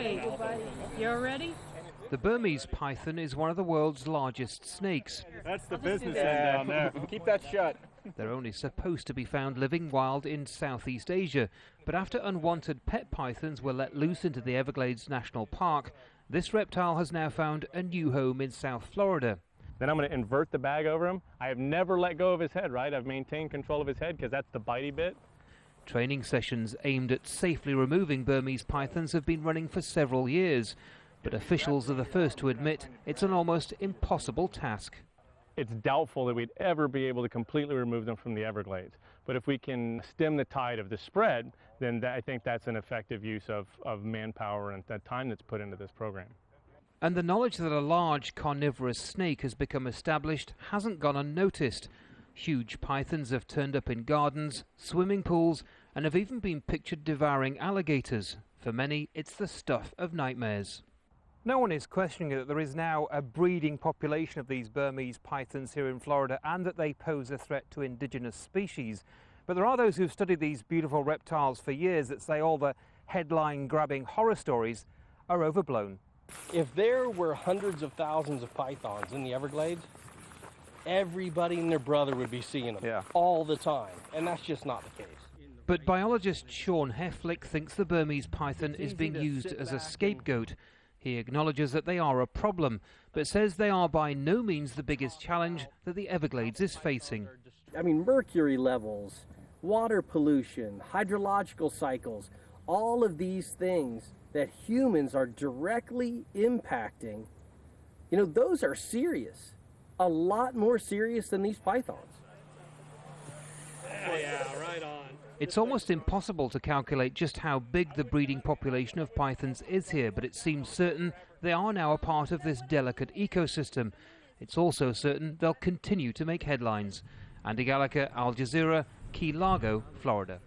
great. You're ready? The Burmese python is one of the world's largest snakes. That's the business end down there. Keep that shut. They're only supposed to be found living wild in Southeast Asia, but after unwanted pet pythons were let loose into the Everglades National Park, this reptile has now found a new home in South Florida. Then I'm going to invert the bag over him. I have never let go of his head, right? I've maintained control of his head because that's the bitey bit. Training sessions aimed at safely removing Burmese pythons have been running for several years, but officials are the first to admit it's an almost impossible task. It's doubtful that we'd ever be able to completely remove them from the Everglades. But if we can stem the tide of the spread, then I think that's an effective use of manpower and the time that's put into this program. And the knowledge that a large carnivorous snake has become established hasn't gone unnoticed. Huge pythons have turned up in gardens, swimming pools, and have even been pictured devouring alligators. For many, it's the stuff of nightmares. No one is questioning that there is now a breeding population of these Burmese pythons here in Florida and that they pose a threat to indigenous species. But there are those who've studied these beautiful reptiles for years that say all the headline-grabbing horror stories are overblown. If there were hundreds of thousands of pythons in the Everglades, everybody and their brother would be seeing them all the time, and that's just not the case. But biologist Sean Heflick thinks the Burmese python is being used as a scapegoat. He acknowledges that they are a problem, but says they are by no means the biggest challenge that the Everglades is facing. I mean, mercury levels, water pollution, hydrological cycles, all of these things that humans are directly impacting, you know, those are serious. A lot more serious than these pythons. Yeah, right on. It's almost impossible to calculate just how big the breeding population of pythons is here, but it seems certain they are now a part of this delicate ecosystem. It's also certain they'll continue to make headlines. Andy Gallacher, Al Jazeera, Key Largo, Florida.